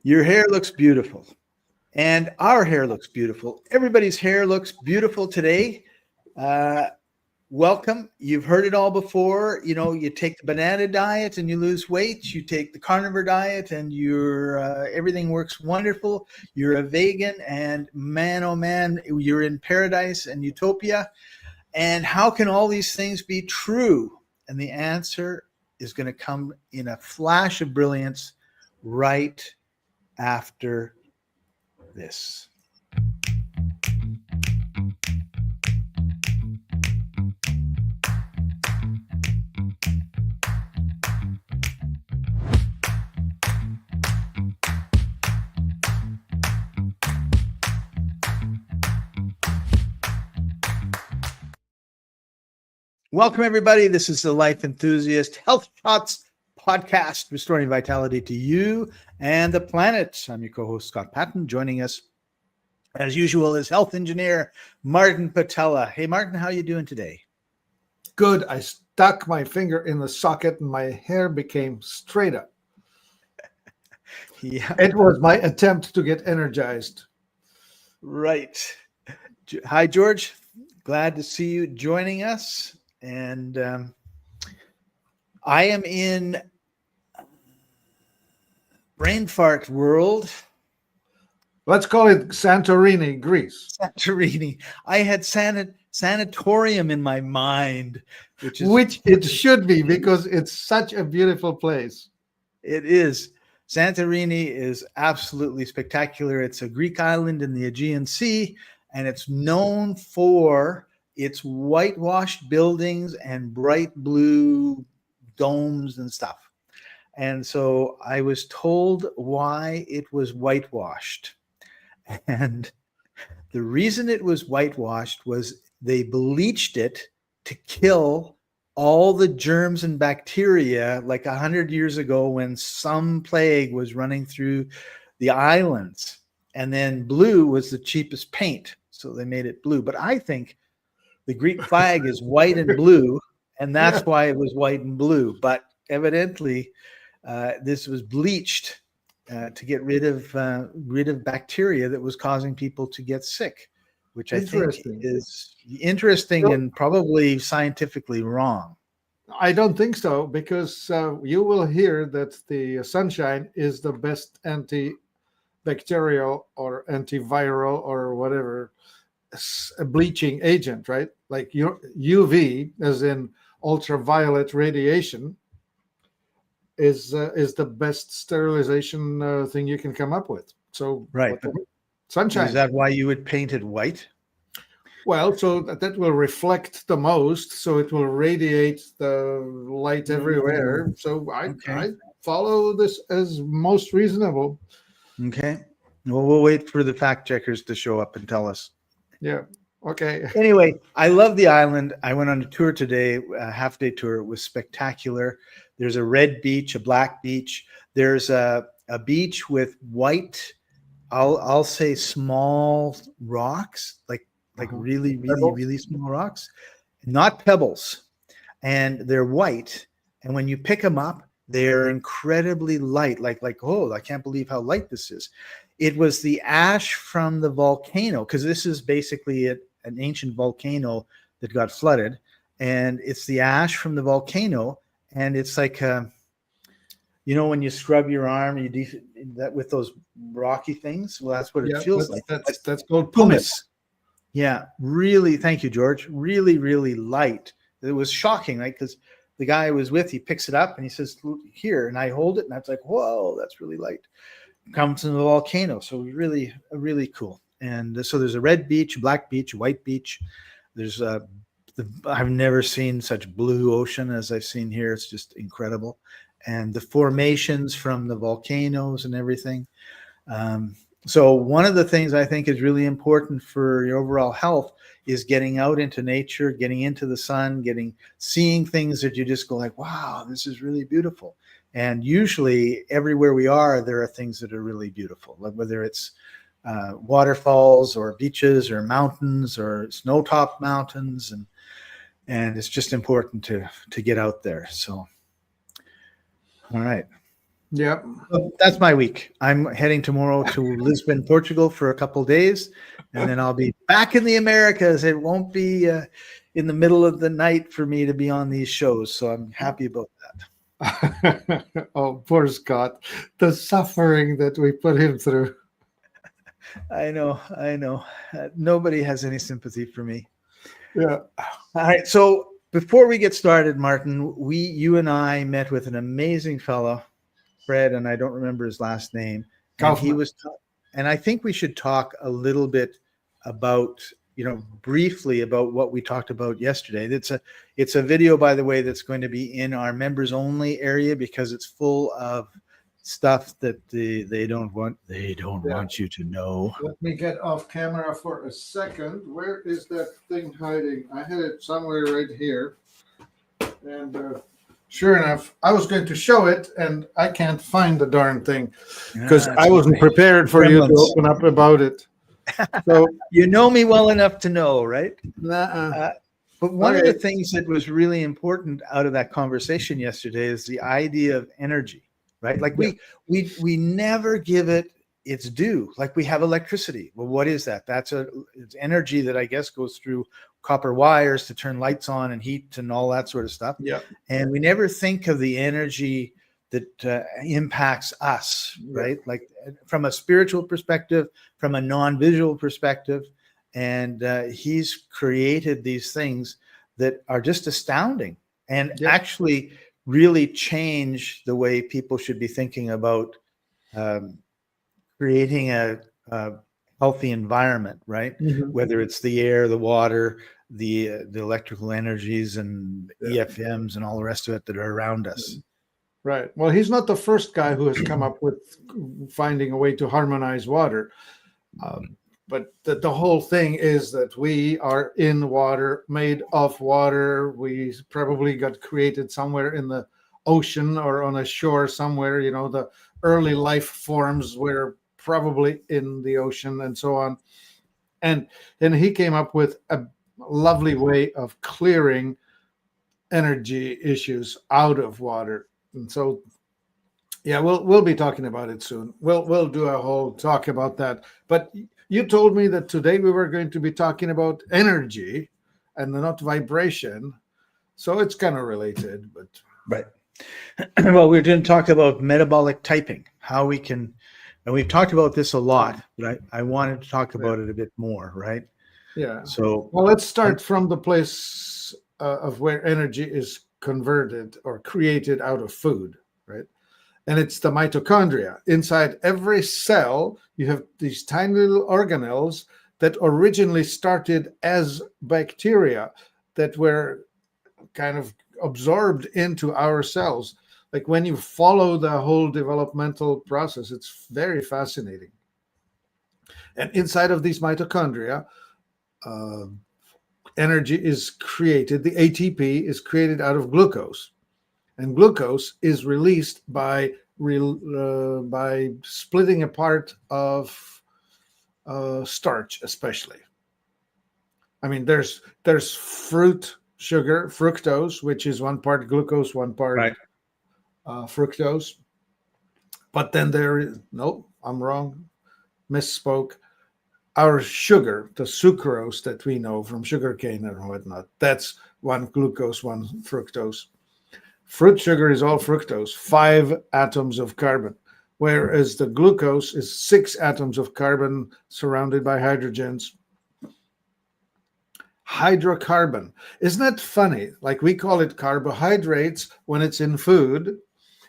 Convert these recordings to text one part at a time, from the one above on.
Your hair looks beautiful, and our hair looks beautiful. Everybody's hair looks beautiful today. Uh, Welcome. You've heard it all before. You know, you take the banana diet and you lose weight. You take the carnivore diet and everything works wonderful. You're a vegan, and man, oh man, you're in paradise and utopia. And how can all these things be true? And the answer is going to come in a flash of brilliance right after this. Welcome, everybody. This is the Life Enthusiast Health Shots podcast, restoring vitality to you and the planet. I'm your co-host, Scott Patton. Joining us, as usual, is health engineer Martin Patella. Hey, Martin, how are you doing today? Good. I stuck my finger in the socket and my hair became straight up. Yeah. It was my attempt to get energized. Right. Hi, George. Glad to see you joining us. And I am in brain fart world. Let's call it Santorini, Greece. Santorini. I had sanatorium in my mind, which it should be because it's such a beautiful place. It is. Santorini is absolutely spectacular. It's a Greek island in the Aegean Sea, and it's known for its whitewashed buildings and bright blue domes and stuff. And so I was told why it was whitewashed. And the reason it was whitewashed was they bleached it to kill all the germs and bacteria like 100 years ago when some plague was running through the islands. And then blue was the cheapest paint, so they made it blue. But I think the Greek flag is white and blue, and that's why it was white and blue. But evidently, this was bleached to get rid of bacteria that was causing people to get sick, which I think is interesting and probably scientifically wrong. I don't think so, because you will hear that the sunshine is the best antibacterial or antiviral or whatever a bleaching agent, right? Like your UV, as in ultraviolet radiation, is the best sterilization thing you can come up with. So right, sunshine. Is that why you would paint it white? Well, so that will reflect the most, so it will radiate the light everywhere. So I follow this as most reasonable. Okay. Well, we'll wait for the fact checkers to show up and tell us. Yeah. Okay. Anyway, I love the island. I went on a tour today, a half-day tour. It was spectacular. There's a red beach, a black beach. There's a beach with white, I'll say small rocks, like really small rocks, not pebbles. And they're white. And when you pick them up, they're incredibly light, like, oh, I can't believe how light this is. It was the ash from the volcano, because this is basically an ancient volcano that got flooded. And it's the ash from the volcano. And it's like, you know, when you scrub your arm, you do that with those rocky things. Well, that's what it feels like. That's called pumice. Yeah, really. Thank you, George. Really, really light. It was shocking, right? Because the guy I was with, he picks it up and he says, here, and I hold it, and I was like, whoa, that's really light. Comes from the volcano, so really, really cool. And so there's a red beach, a black beach, a white beach. There's I've never seen such blue ocean as I've seen here. It's just incredible, and the formations from the volcanoes and everything. So one of the things I think is really important for your overall health is getting out into nature, getting into the sun, seeing things that you just go like, wow, this is really beautiful. And usually everywhere we are, there are things that are really beautiful, like whether it's waterfalls or beaches or mountains or snow-topped mountains. And it's just important to get out there. So, all right. Yeah. Well, that's my week. I'm heading tomorrow to Lisbon, Portugal for a couple of days, and then I'll be back in the Americas. It won't be in the middle of the night for me to be on these shows, so I'm happy about that. Oh, poor Scott. The suffering that we put him through. I know. Nobody has any sympathy for me. Yeah. All right. So before we get started, Martin, you and I met with an amazing fellow, Fred, and I don't remember his last name. And he Kaufman. was, and I think we should talk a little bit about, briefly about what we talked about yesterday. It's a video, by the way, that's going to be in our members only area because it's full of stuff that they don't want you to know. Let me get off camera for a second. Where is that thing hiding? I had it somewhere right here. And sure enough, I was going to show it, and I can't find the darn thing because I wasn't prepared for you to open up about it. So you know me well enough to know, right? But one of the things that was really important out of that conversation yesterday is the idea of energy, right? Like we never give it its due. Like we have electricity. Well, what is that? It's energy that I guess goes through copper wires to turn lights on and heat and all that sort of stuff. Yeah. And we never think of the energy that impacts us, right? Like from a spiritual perspective, from a non-visual perspective. And he's created these things that are just astounding and actually really change the way people should be thinking about creating a healthy environment, right? Mm-hmm. Whether it's the air, the water, the electrical energies and EFMs and all the rest of it that are around us. Right. Well, he's not the first guy who has come up with finding a way to harmonize water. But the whole thing is that we are in water, made of water. We probably got created somewhere in the ocean or on a shore somewhere. The early life forms were probably in the ocean and so on. And he came up with a lovely way of clearing energy issues out of water. And so, we'll be talking about it soon. We'll do a whole talk about that. But you told me that today we were going to be talking about energy and not vibration. So it's kind of related, but right. Well, we're going to talk about metabolic typing, how we can, and we've talked about this a lot, but I wanted to talk about it a bit more, right? Yeah. So, well, let's start from the place of where energy is converted or created out of food, right? And it's the mitochondria. Inside every cell, you have these tiny little organelles that originally started as bacteria that were kind of absorbed into our cells. Like when you follow the whole developmental process, it's very fascinating. And inside of these mitochondria, energy is created. The ATP is created out of glucose. And glucose is released by splitting apart of starch, especially. I mean, there's fruit sugar, fructose, which is one part glucose, one part fructose. But then I'm wrong, misspoke. Our sugar, the sucrose that we know from sugarcane and whatnot, that's one glucose, one fructose. Fruit sugar is all fructose, 5 atoms of carbon, whereas the glucose is 6 atoms of carbon surrounded by hydrogens. Hydrocarbon. Isn't that funny? Like we call it carbohydrates when it's in food,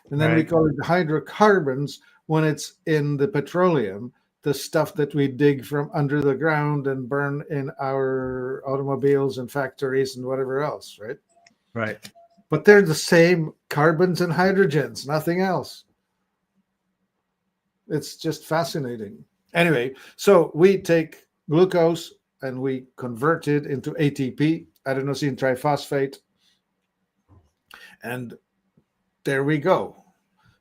and then we call it hydrocarbons when it's in the petroleum, the stuff that we dig from under the ground and burn in our automobiles and factories and whatever else, right? Right. But they're the same carbons and hydrogens, nothing else. It's just fascinating. Anyway, so we take glucose and we convert it into ATP, adenosine triphosphate. And there we go.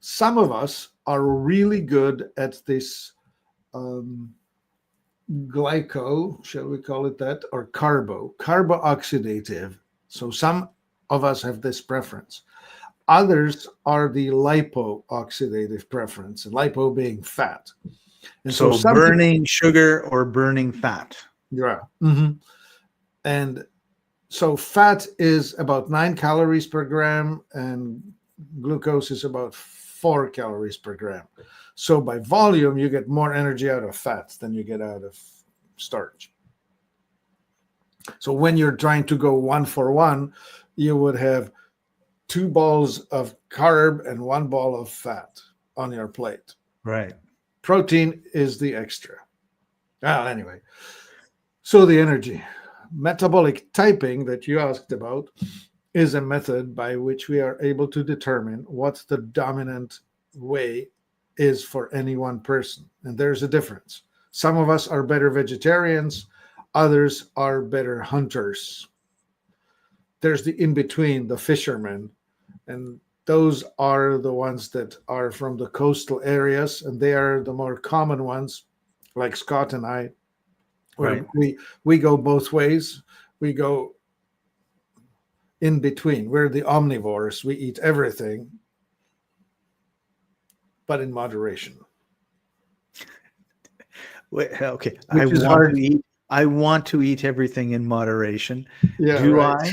Some of us are really good at this glyco, shall we call it that, or carbo-oxidative. So some of us have this preference. Others are the lipo-oxidative preference, and lipo being fat. And so So burning sugar or burning fat. Yeah. Mm-hmm. And so fat is about 9 calories per gram, and glucose is about 4 calories per gram. So by volume, you get more energy out of fat than you get out of starch. So when you're trying to go 1-for-1, you would have 2 balls of carb and 1 ball of fat on your plate. Right. Protein is the extra. Anyway, so the energy. Metabolic typing that you asked about is a method by which we are able to determine what the dominant way is for any one person. And there's a difference. Some of us are better vegetarians, others are better hunters. There's the in-between, the fishermen, and those are the ones that are from the coastal areas, and they are the more common ones, like Scott and I, where we go both ways. We go in between. We're the omnivores. We eat everything, but in moderation. Okay, I I want to eat everything in moderation. Yeah, Do right. I?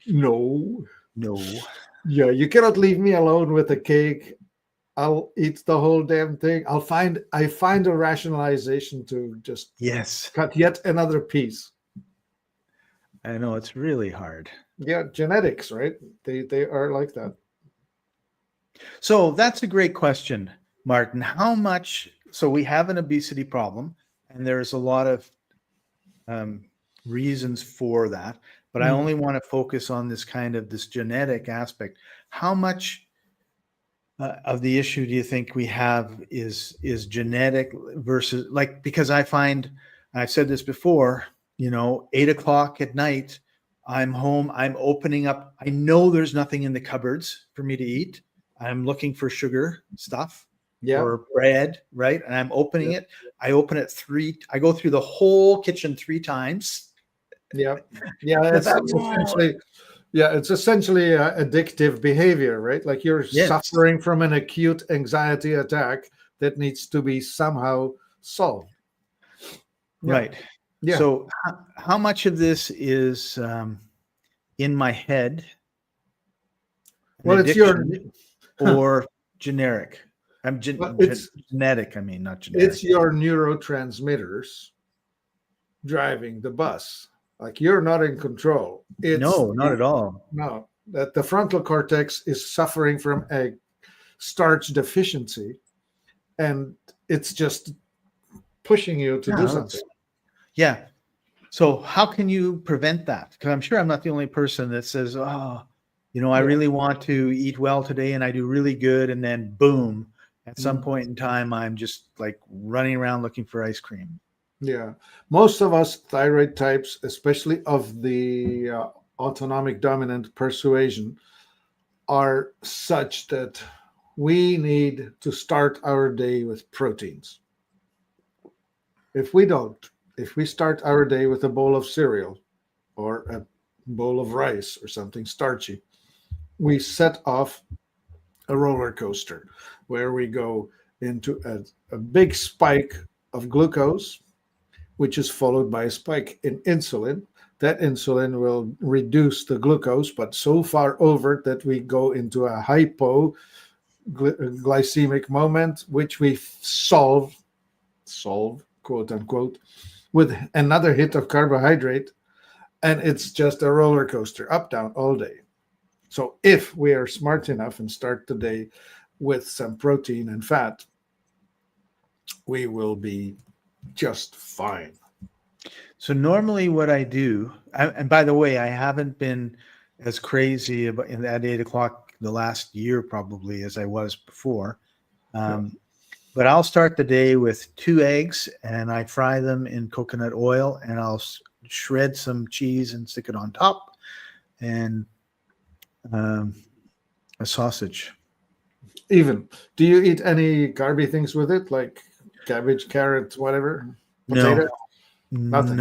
No. No. Yeah, you cannot leave me alone with a cake. I'll eat the whole damn thing. I find a rationalization to just cut yet another piece. I know, it's really hard. Yeah, genetics, right? They are like that. So that's a great question, Martin. How much? So we have an obesity problem, and there's a lot of reasons for that. But I only want to focus on this genetic aspect. How much of the issue do you think we have is genetic versus, like, because I find, I've said this before, 8:00 at night, I'm home, I'm opening up, I know there's nothing in the cupboards for me to eat. I'm looking for sugar stuff or bread, right? And I'm opening it. I open it I go through the whole kitchen 3 times. Yeah. It's essentially addictive behavior, right? Like you're suffering from an acute anxiety attack that needs to be somehow solved. Right. Yeah. So how much of this is in my head? Well, it's your or generic. Genetic. I mean, not generic. It's your neurotransmitters driving the bus. Like you're not in control. No, not at all. No, that the frontal cortex is suffering from a starch deficiency, and it's just pushing you to do something. Yeah. So how can you prevent that? Because I'm sure I'm not the only person that says, I really want to eat well today, and I do really good, and then boom, at some point in time, I'm just like running around looking for ice cream. Yeah, most of us thyroid types, especially of the autonomic dominant persuasion, are such that we need to start our day with proteins. If we start our day with a bowl of cereal or a bowl of rice or something starchy, we set off a roller coaster where we go into a big spike of glucose, which is followed by a spike in insulin. That insulin will reduce the glucose, but so far over that we go into a hypoglycemic moment, which we solve, quote unquote, with another hit of carbohydrate. And it's just a roller coaster, up, down, all day. So if we are smart enough and start the day with some protein and fat, we will be just fine. So normally what I do, and by the way, I haven't been as crazy at 8:00 the last year probably as I was before. But I'll start the day with 2 eggs, and I fry them in coconut oil, and I'll shred some cheese and stick it on top, and a sausage. Do you eat any carby things with it, like cabbage, carrots, whatever? Potato? No. Nothing.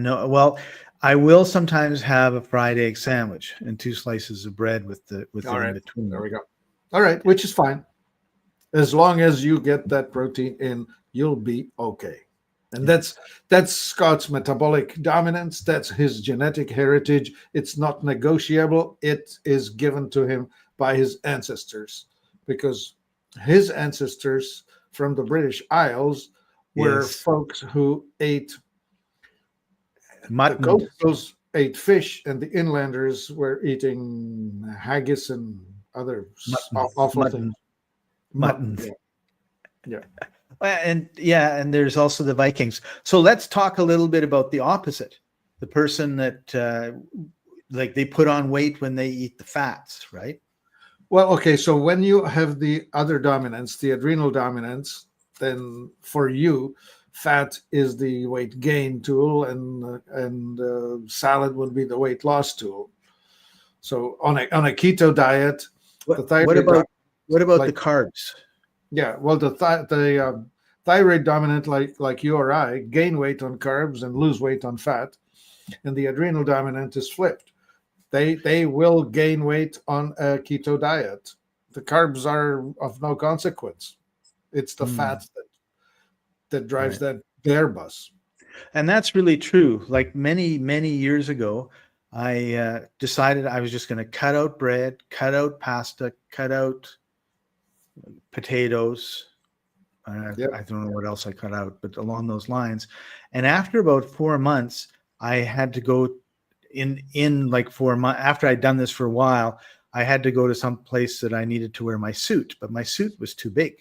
No. Well, I will sometimes have a fried egg sandwich and 2 slices of bread with it All in right, between. there we go. All right, which is fine. As long as you get that protein in, you'll be okay. And Yeah. that's Scott's metabolic dominance. That's his genetic heritage. It's not negotiable. It is given to him by his ancestors, because his ancestors from the British Isles were Yes. folks who ate, the Mutton. coastals ate fish, and the inlanders were eating haggis and other Mutton. awful things. Mutton. Mutton, Mutton. yeah, yeah. And there's also the Vikings. So let's talk a little bit about the opposite. The person that like they put on weight when they eat the fats, right? Well, okay, so when you have the other dominance, the adrenal dominance, then for you, fat is the weight gain tool, and salad would be the weight loss tool. So on a keto diet, the What thyroid, what about the like, carbs? yeah, well, the thyroid dominant, like you or I, gain weight on carbs and lose weight on fat, and the adrenal dominant is flipped. They will gain weight on a keto diet. The carbs are of no consequence. It's the Hmm. fat that drives Right. their bus. And that's really true. Like many years ago, I decided I was just going to cut out bread, cut out pasta, cut out potatoes. Yep. I don't know what else I cut out, but along those lines. And after about 4 months, I had to go in like 4 months. After I'd done this for a while, I had to go to some place that I needed to wear my suit, but my suit was too big.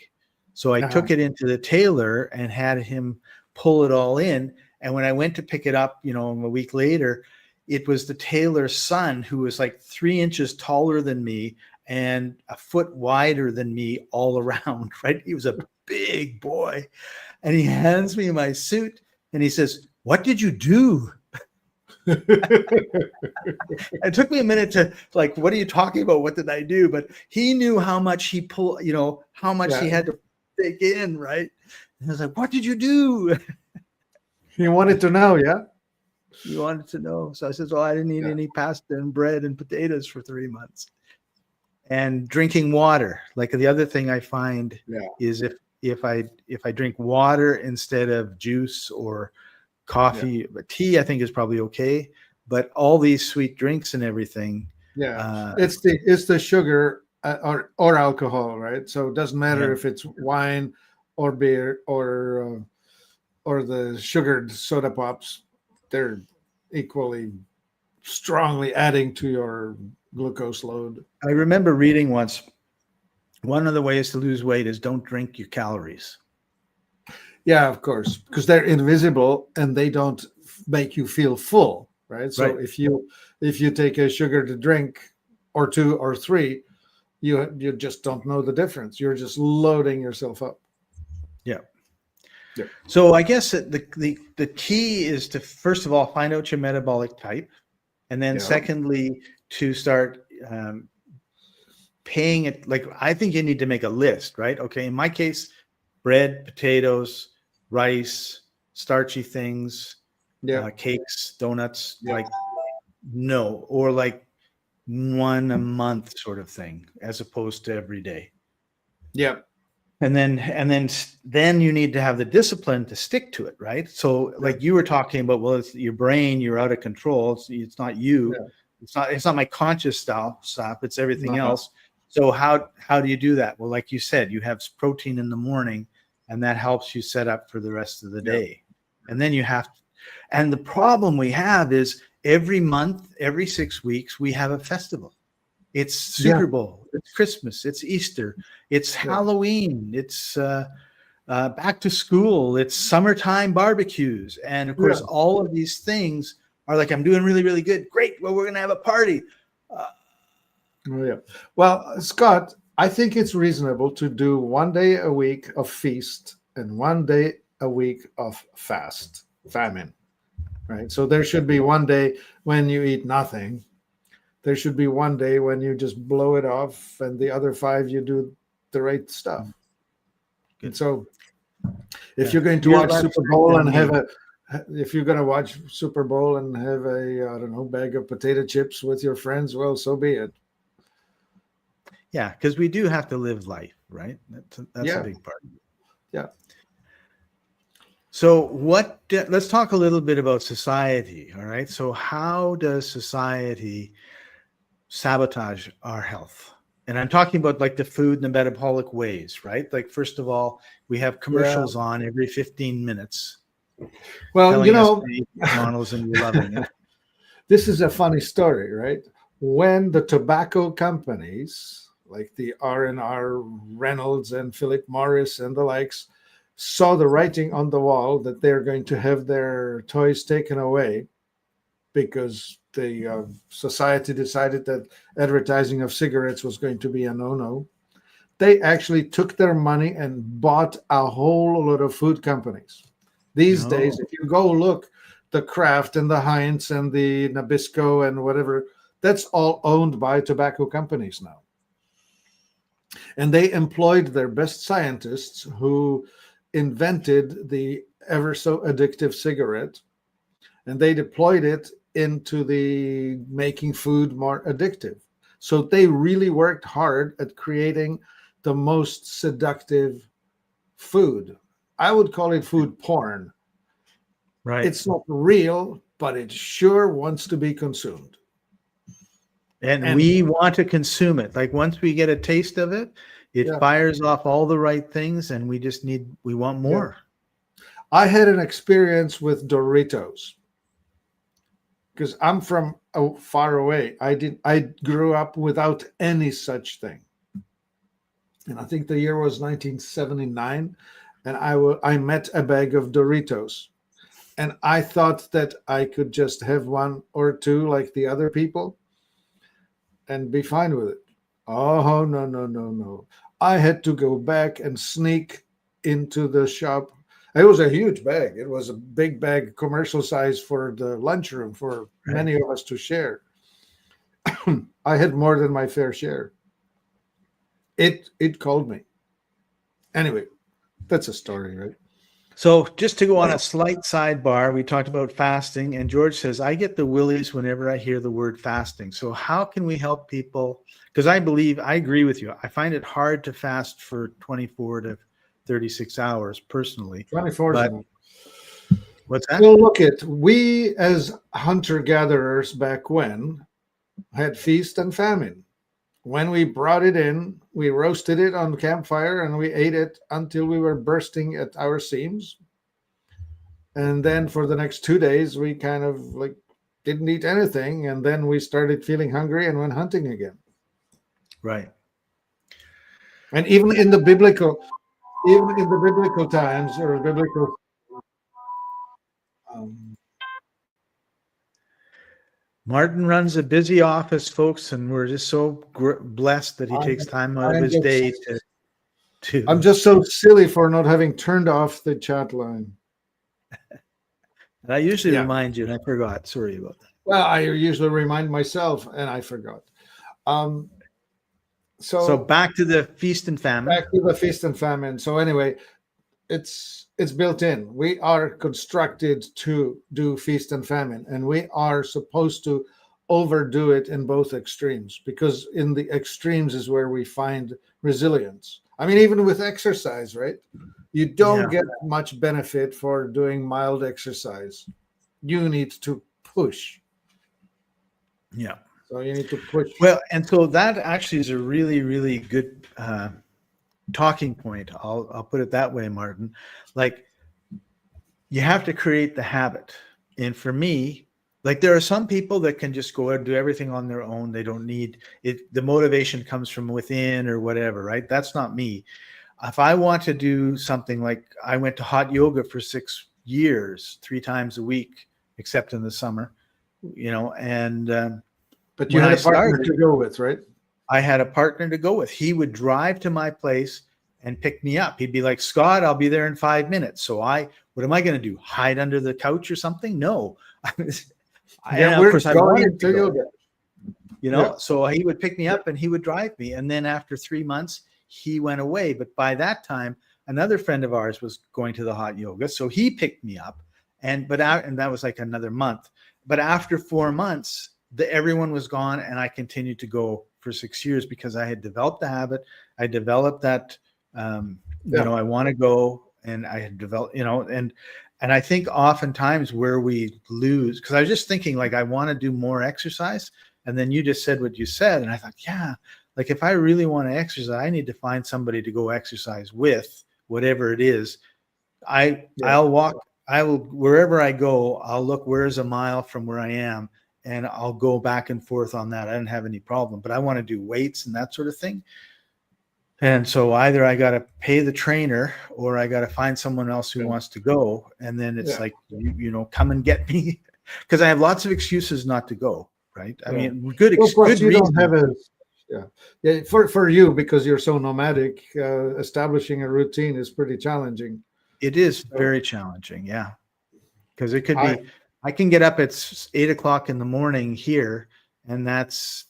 So I took it into the tailor and had him pull it all in. And when I went to pick it up, a week later, it was the tailor's son, who was like 3 inches taller than me and a foot wider than me all around, right? He was a big boy. And he hands me my suit and he says, "What did you do?" It took me a minute to like, what are you talking about? What did I do? But he knew how much he pulled, how much he had to take in, right? And I was like, "What did you do?" He wanted to know, yeah? He wanted to know. So I said, "Well, I didn't eat any pasta and bread and potatoes for 3 months." And drinking water. Like the other thing I find is if I drink water instead of juice or coffee, but tea I think is probably okay. But all these sweet drinks and everything. It's the sugar or alcohol, right? So it doesn't matter if it's wine or beer or the sugared soda pops. They're equally strongly adding to your glucose load. I remember reading once, one of the ways to lose weight is don't drink your calories. Yeah, of course, because they're invisible and they don't make you feel full, right? So if you take a sugared drink or 2 or 3, you just don't know the difference. You're just loading yourself up. Yeah. Yeah. So I guess the key is to first of all find out your metabolic type, and then secondly to start paying it. Like I think you need to make a list, right? Okay, in my case, bread, potatoes, rice, starchy things, cakes, donuts, like no, or like 1 a month sort of thing, as opposed to every day. Yeah. And then you need to have the discipline to stick to it, right? So like you were talking about, well, it's your brain, you're out of control. It's not you. Yeah. It's not my conscious stuff. It's everything else. So how do you do that? Well, like you said, you have protein in the morning, and that helps you set up for the rest of the day. And then you have to, and the problem we have is every month, every 6 weeks, we have a festival. It's Super Bowl, it's Christmas, it's Easter, it's Halloween, it's back to school, it's summertime barbecues. And of course, all of these things are like, I'm doing really, really good. Great. Well, we're going to have a party. Well, Scott, I think it's reasonable to do 1 day a week of feast and 1 day a week of famine, right? So there should be 1 day when you eat nothing. There should be 1 day when you just blow it off, and the other 5 you do the right stuff. Good. And so if you're going to watch Super Bowl and if you're going to watch Super Bowl and have a, I don't know, bag of potato chips with your friends, well, so be it. Yeah, because we do have to live life, right? That's a Yeah. big part. Yeah. So let's talk a little bit about society. All right. So how does society sabotage our health? And I'm talking about like the food and the metabolic ways, right? Like, first of all, we have commercials on every 15 minutes. Well, you know, McDonald's and you're loving it. This is a funny story, right? When the tobacco companies like the R&R Reynolds and Philip Morris and the likes saw the writing on the wall that they're going to have their toys taken away because the society decided that advertising of cigarettes was going to be a no-no, they actually took their money and bought a whole lot of food companies. These days, if you go look, the Kraft and the Heinz and the Nabisco and whatever, that's all owned by tobacco companies now. And they employed their best scientists who invented the ever so addictive cigarette, and they deployed it into the making food more addictive. So they really worked hard at creating the most seductive food. I would call it food porn. Right. It's not real, but it sure wants to be consumed. And we want to consume it. Like, once we get a taste of it, it fires off all the right things, and we want more. Yeah. I had an experience with Doritos because I'm from far away. I grew up without any such thing. And I think the year was 1979, and I met a bag of Doritos. And I thought that I could just have one or two like the other people and be fine with it. Oh, no. I had to go back and sneak into the shop. It was a huge bag. It was a big bag, commercial size for the lunchroom for many of us to share. I had more than my fair share. It called me. Anyway, that's a story, right? So just to go on a slight sidebar, we talked about fasting, and George says, I get the willies whenever I hear the word fasting. So how can we help people? Because I agree with you. I find it hard to fast for 24 to 36 hours personally. 24 but, what's that? Well, look we as hunter-gatherers back when had feast and famine. When we brought it in, we roasted it on the campfire and we ate it until we were bursting at our seams. And then for the next 2 days, we kind of like didn't eat anything. And then we started feeling hungry and went hunting again. Right. And even in the biblical times or biblical. Martin runs a busy office, folks, and we're just so blessed that he takes time out of his day to. I'm just so silly for not having turned off the chat line. And I usually remind you, and I forgot. Sorry about that. Well, I usually remind myself, and I forgot. So back to the feast and famine. Back to the feast and famine. So anyway, it's built in. We are constructed to do feast and famine, and we are supposed to overdo it in both extremes, because in the extremes is where we find resilience. I mean, even with exercise, right? You don't get much benefit for doing mild exercise. You need to push. Yeah. So you need to push. Well, and so that actually is a really, really good talking point. I'll put it that way, Martin. Like, you have to create the habit. And for me, like, there are some people that can just go and do everything on their own. They don't need it. The motivation comes from within or whatever, right? That's not me. If I want to do something, like I went to hot yoga for 6 years, 3 times a week, except in the summer, and but you had a partner to go with, right? I had a partner to go with. He would drive to my place and pick me up. He'd be like, Scott, I'll be there in 5 minutes. So what am I going to do? Hide under the couch or something? No. So he would pick me up and he would drive me. And then after 3 months, he went away. But by that time, another friend of ours was going to the hot yoga. So he picked me up And that was like another month. But after 4 months, everyone was gone, and I continued to go for 6 years because I had developed the habit. I developed that, I want to go, and I had developed, and I think oftentimes where we lose, because I was just thinking like I want to do more exercise, and then you just said what you said, and I thought, yeah, like if I really want to exercise, I need to find somebody to go exercise with, whatever it is. I'll walk. I will, wherever I go, I'll look where's a mile from where I am, and I'll go back and forth on that. I don't have any problem, but I want to do weights and that sort of thing. And so either I got to pay the trainer or I got to find someone else who wants to go. And then it's like, come and get me, because I have lots of excuses not to go. Right. I mean, good reason. Don't have for you, because you're so nomadic, establishing a routine is pretty challenging. It is very challenging. Yeah. Because it could be, I can get up at 8 o'clock in the morning here, and that's,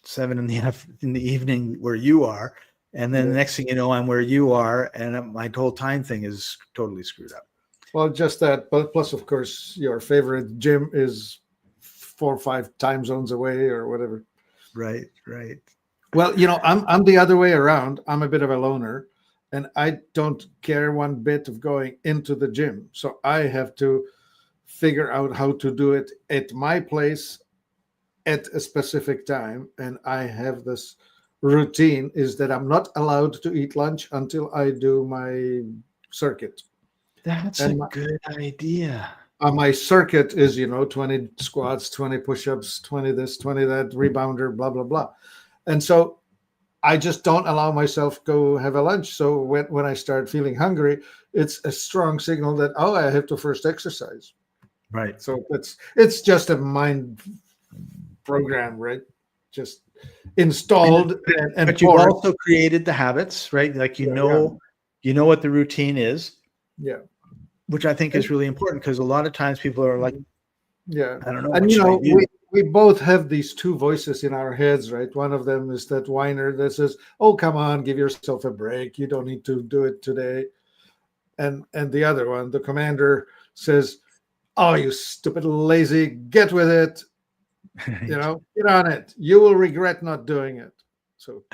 7 in the evening where you are. And then the next thing you know, I'm where you are, and my whole time thing is totally screwed up. Well, just that, but plus, of course, your favorite gym is 4 or 5 time zones away or whatever. Right. Well, I'm the other way around. I'm a bit of a loner, and I don't care one bit of going into the gym. So I have to figure out how to do it at my place at a specific time. And I have this routine is that I'm not allowed to eat lunch until I do my circuit. That's a good idea. My circuit is, 20 squats, 20 push-ups, 20 this, 20 that, rebounder, blah, blah, blah. And so I just don't allow myself go have a lunch. So when I start feeling hungry, it's a strong signal that, I have to first exercise. Right. So it's just a mind program, right? Just installed. But you've also created the habits, right? Like, you know what the routine is. Yeah. Which I think is really important, because a lot of times people are like, I don't know. And we both have these two voices in our heads, right? One of them is that whiner that says, "Oh, come on, give yourself a break. You don't need to do it today." And the other one, the commander, says, "Oh, you stupid lazy, get with it. Get on it. You will regret not doing it." So,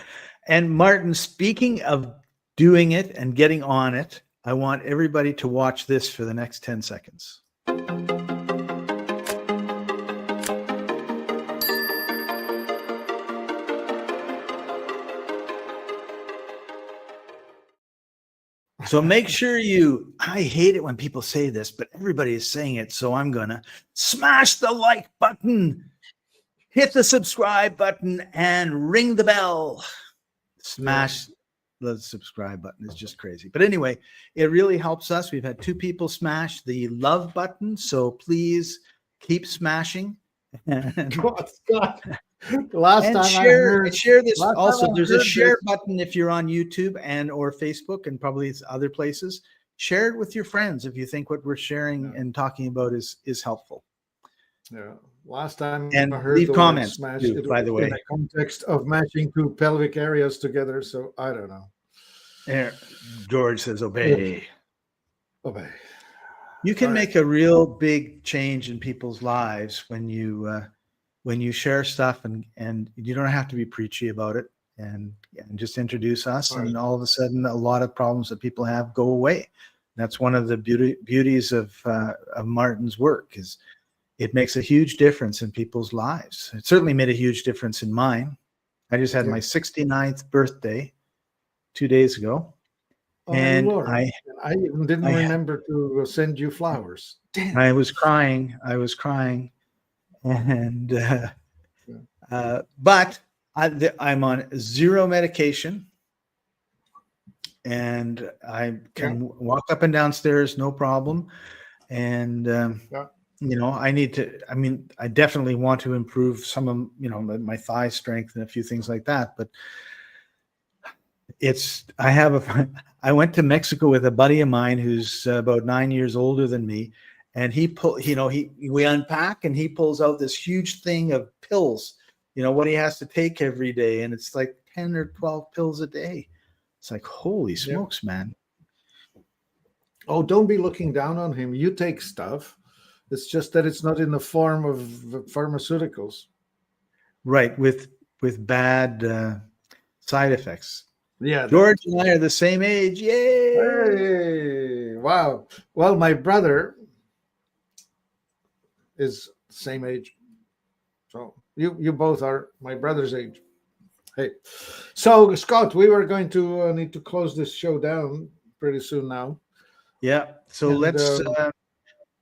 and Martin, speaking of doing it and getting on it, I want everybody to watch this for the next 10 seconds. So make sure I hate it when people say this, but everybody is saying it. So I'm going to smash the like button, hit the subscribe button, and ring the bell. Smash the subscribe button is just crazy. But anyway, it really helps us. We've had 2 people smash the love button. So please keep smashing. Last time share this. Also, there's a share button if you're on YouTube and or Facebook and probably other places. Share it with your friends if you think what we're sharing and talking about is helpful. Yeah. Last time and I heard leave the comments smash, too, by the way, in the context of matching 2 pelvic areas together. So I don't know. George says obey. Obey. You can make a real big change in people's lives when you share stuff, and you don't have to be preachy about it, and just introduce us, and all of a sudden a lot of problems that people have go away. That's one of the beauties of Martin's work, is it makes a huge difference in people's lives. It certainly made a huge difference in mine. I just had my 69th birthday 2 days ago. And Lord. I even didn't remember to send you flowers. Damn. I was crying. And but I'm on 0 medication, and I can walk up and down stairs, no problem. And I definitely want to improve some of my thigh strength and a few things like that. But I went to Mexico with a buddy of mine who's about 9 years older than me. And we unpack, and he pulls out this huge thing of pills, what he has to take every day. And it's like 10 or 12 pills a day. It's like, holy smokes, man. Oh, don't be looking down on him. You take stuff. It's just that it's not in the form of pharmaceuticals. Right, with bad side effects. Yeah. George and I are the same age. Yay! Hey, wow. Well, my brother is the same age. So you both are my brother's age. Hey. So, Scott, we were going to need to close this show down pretty soon now. Yeah. So And, let's.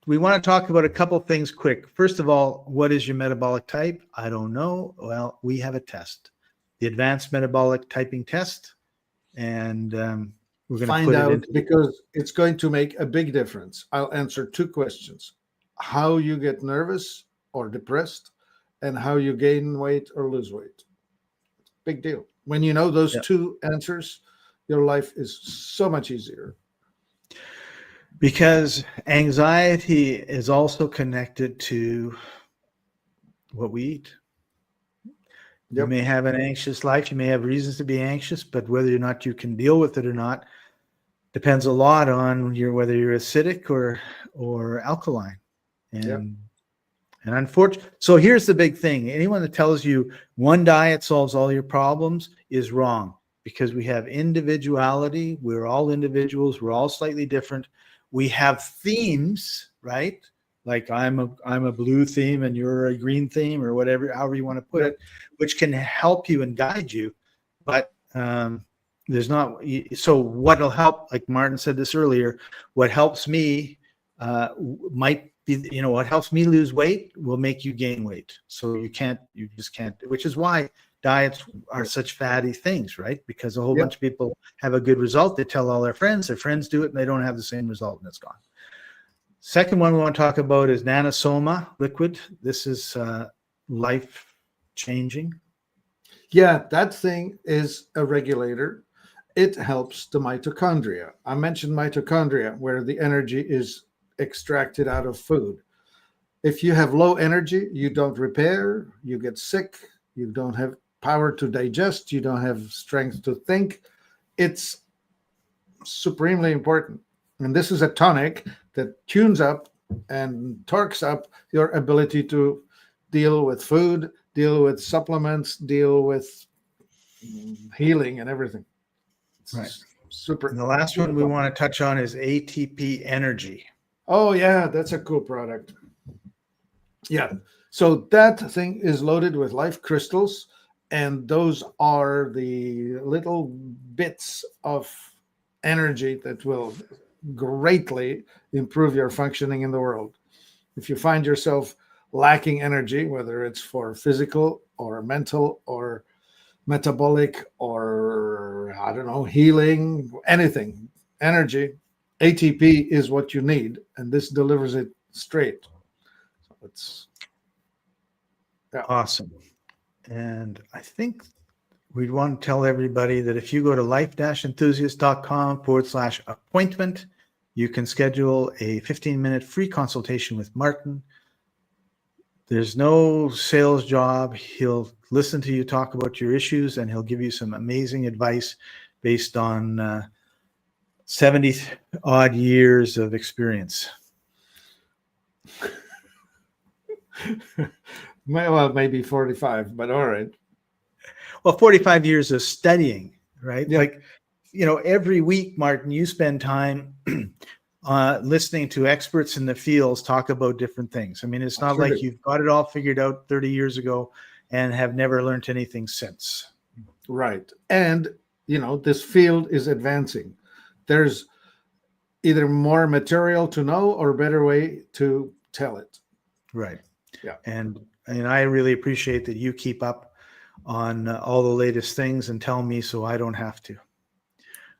We want to talk about a couple things quick. First of all, what is your metabolic type? I don't know. Well, we have a test, the Advanced Metabolic Typing Test, and we're going to find put it out into because it's going to make a big difference. I'll answer two questions: how you get nervous or depressed, and how you gain weight or lose weight. Big deal. When you know those two answers, your life is so much easier. Because anxiety is also connected to what we eat. You may have an anxious life. You may have reasons to be anxious, but whether or not you can deal with it or not depends a lot on whether you're acidic or alkaline. And unfortunately, so here's the big thing. Anyone that tells you one diet solves all your problems is wrong, because we have individuality. We're all individuals. We're all slightly different. We have themes, right? Like I'm a blue theme and you're a green theme, or whatever, however you want to put it, which can help you and guide you. But there's not. So what'll help, like Martin said this earlier, what helps me might be, what helps me lose weight will make you gain weight. So you just can't, which is why diets are such fatty things, right? Because a whole bunch of people have a good result. They tell all their friends do it, and they don't have the same result, and it's gone. Second one we want to talk about is Nanosoma liquid. This is life changing. Yeah, that thing is a regulator. It helps the mitochondria. I mentioned mitochondria, where the energy is extracted out of food. If you have low energy, you don't repair, you get sick, you don't have power to digest, you don't have strength to think. It's supremely important. And this is a tonic that tunes up and torques up your ability to deal with food, deal with supplements, deal with healing and everything. It's super. And the last one we want to touch on is ATP Energy. Oh, yeah, that's a cool product. Yeah. So that thing is loaded with life crystals, and those are the little bits of energy that will greatly improve your functioning in the world. If you find yourself lacking energy, whether it's for physical or mental or metabolic or, I don't know, healing, anything, energy, ATP is what you need, and this delivers it straight. So it's awesome. And I think we'd want to tell everybody that if you go to life-enthusiast.com/appointment, you can schedule a 15-minute free consultation with Martin. There's no sales job. He'll listen to you talk about your issues, and he'll give you some amazing advice based on 70 odd years of experience. Well, maybe 45, but all right. Well, 45 years of studying, right? Yeah. Like, every week, Martin, you spend time listening to experts in the fields talk about different things. I mean, it's not like you've got it all figured out 30 years ago and have never learned anything since. Right. And, this field is advancing. There's either more material to know or a better way to tell it. Right. Yeah. And I really appreciate that you keep up on all the latest things and tell me so I don't have to.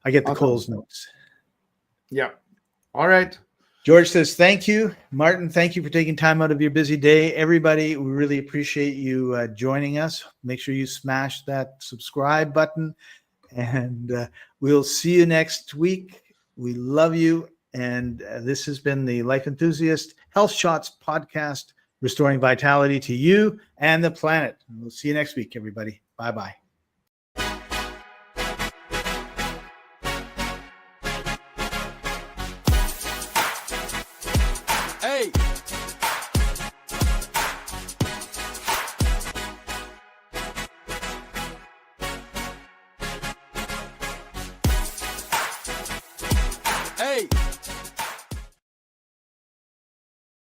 I get the Coles notes. Yeah. All right. George says, thank you. Martin, thank you for taking time out of your busy day. Everybody, we really appreciate you joining us. Make sure you smash that subscribe button, and we'll see you next week. We love you. And this has been the Life Enthusiast Health Shots podcast, restoring vitality to you and the planet. We'll see you next week, everybody. Bye-bye. Hey!